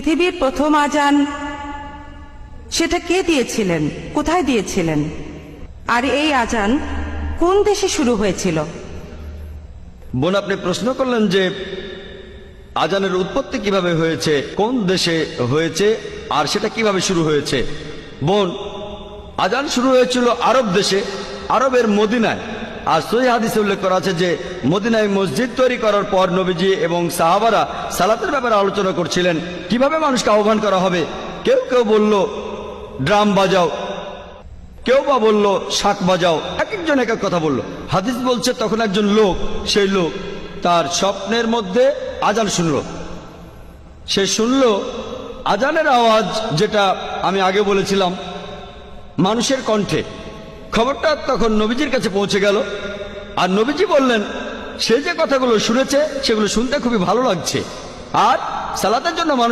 পৃথিবীর প্রথম আজান সেটা কে দিয়েছিলেন, কোথায় দিয়েছিলেন, আর এই আজান কোন দেশে শুরু হয়েছিল? বোন, আপনি প্রশ্ন করলেন যে আজানের উৎপত্তি কিভাবে হয়েছে, কোন দেশে হয়েছে, আর সেটা কিভাবে শুরু হয়েছে। বোন, আজান শুরু হয়েছিল আরব দেশে, আরবের মদিনায়। আর সহিহ হাদিসে উল্লেখ করা আছে যে মদিনায় মসজিদ তৈরি করার পর নবীজি এবং সাহাবারা সালাতের ব্যাপারে আলোচনা করছিলেন, কিভাবে মানুষকে আহ্বান করা হবে। কেউ কেউ বলল ড্রাম বাজাও, কেউ বা বলল শাক বাজাও, এক একজন এক এক কথা বলল। হাদিস বলছে তখন একজন লোক, সেই লোক তার স্বপ্নের মধ্যে আজান শুনল। সে শুনল আজানের আওয়াজ, যেটা আমি আগে বলেছিলাম মানুষের কণ্ঠে। খবরটা তখন নবীজির কাছে পৌঁছে গেল, আর নবীজি বললেন সে যে কথাগুলো শুনেছে সেগুলো শুনতে খুবই ভালো লাগছে, আর সালাতের জন্য মানুষ